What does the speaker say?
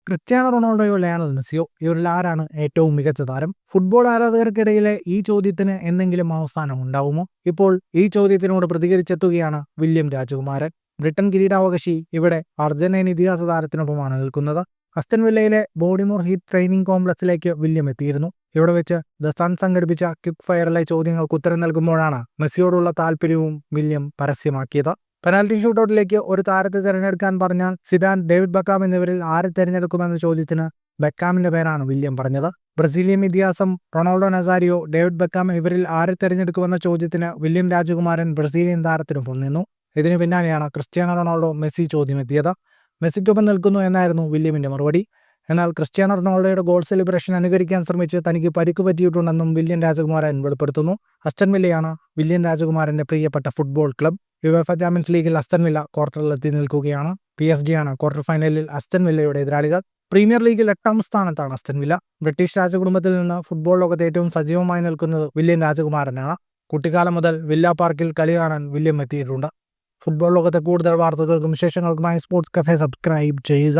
Cristiano റൊണാൾഡോയോ Lionel മെസ്സിയോ ഇവരിൽ ആരാണ് ഏറ്റവും മികച്ച താരം? ഫുട്ബോൾ ആരാധകർക്കിടയിലെ ഈ ചോദ്യത്തിന് എന്തെങ്കിലും അവസാനം ഉണ്ടാവുമോ? ഇപ്പോൾ ഈ ചോദ്യത്തിനോട് പ്രതികരിച്ചെത്തുകയാണ് വില്യം രാജകുമാരൻ. ബ്രിട്ടൻ കിരീടാവകാശി ഇവിടെ അർജന്റീൻ ഇതിഹാസ താരത്തിനൊപ്പമാണ് നിൽക്കുന്നത്. അസ്റ്റൺ വില്ലയിലെ ബോഡിമോർ ഹീത്ത് ട്രെയിനിംഗ് കോംപ്ലക്സിലേക്ക് വില്യം എത്തിയിരുന്നു. ഇവിടെ വെച്ച് ദ സൺ സംഘടിപ്പിച്ച ക്വിക്ക് ഫയറിലെ ചോദ്യങ്ങൾക്ക് ഉത്തരം നൽകുമ്പോഴാണ് മെസ്സിയോടുള്ള താല്പര്യവും വില്യം പരസ്യമാക്കിയത്. പെനാൽറ്റി ഷൂട്ടൌട്ടിലേക്ക് ഒരു താരത്തെ തിരഞ്ഞെടുക്കാൻ പറഞ്ഞാൽ സിദാൻ, ഡേവിഡ് ബെക്കാം എന്നിവരിൽ ആരെ തിരഞ്ഞെടുക്കുമെന്ന ചോദ്യത്തിന് ബെക്കാമിന്റെ പേരാണ് വില്യം പറഞ്ഞത്. ബ്രസീലിയൻ ഇതിഹാസം റൊണാൾഡോ നസാരിയോ, ഡേവിഡ് ബെക്കാം ഇവരിൽ ആരെ തിരഞ്ഞെടുക്കുമെന്ന ചോദ്യത്തിന് വില്യം രാജകുമാരൻ ബ്രസീലിയൻ താരത്തിനൊപ്പം നിന്നു. ഇതിനു പിന്നാലെയാണ് ക്രിസ്ത്യാനോ റൊണാൾഡോ മെസ്സി ചോദ്യമെത്തിയത്. മെസ്സിക്കൊപ്പം നിൽക്കുന്നു എന്നായിരുന്നു വില്യമിന്റെ മറുപടി. എന്നാൽ ക്രിസ്ത്യാനോ റൊണാൾഡോയുടെ ഗോൾ സെലിബ്രേഷൻ അനുകരിക്കാൻ ശ്രമിച്ച് തനിക്ക് പരിക്ക് പറ്റിയിട്ടുണ്ടെന്നും വില്യം രാജകുമാരൻ വെളിപ്പെടുത്തുന്നു. അസ്റ്റൺ വില്ലയാണ് വില്യം രാജകുമാരന്റെ പ്രിയപ്പെട്ട ഫുട്ബോൾ ക്ലബ്. യുവേഫ ചാമ്പ്യൻസ് ലീഗിൽ അസ്റ്റൺ വില്ല ക്വാർട്ടറിലെത്തി നിൽക്കുകയാണ്. PSG ആണ് ക്വാർട്ടർ ഫൈനലിൽ അസ്റ്റൺ വില്ലയുടെ എതിരാളികൾ. പ്രീമിയർ ലീഗിൽ 8ാം സ്ഥാനത്താണ് അസ്റ്റൺ വില്ല. ബ്രിട്ടീഷ് രാജകുടുംബത്തിൽ നിന്ന് ഫുട്ബോൾ ലോകത്ത് ഏറ്റവും സജീവമായി നിൽക്കുന്നത് വില്യം രാജകുമാരനാണ്. കുട്ടിക്കാലം മുതൽ വില്ല പാർക്കിൽ കളി കാണാൻ വില്യം എത്തിയിട്ടുണ്ട്. ഫുട്ബോൾ ലോകത്തെ കൂടുതൽ വാർത്തകൾക്കും വിശേഷങ്ങൾക്കുമായി സ്പോർട്സ് കഫേ സബ്സ്ക്രൈബ് ചെയ്യുക.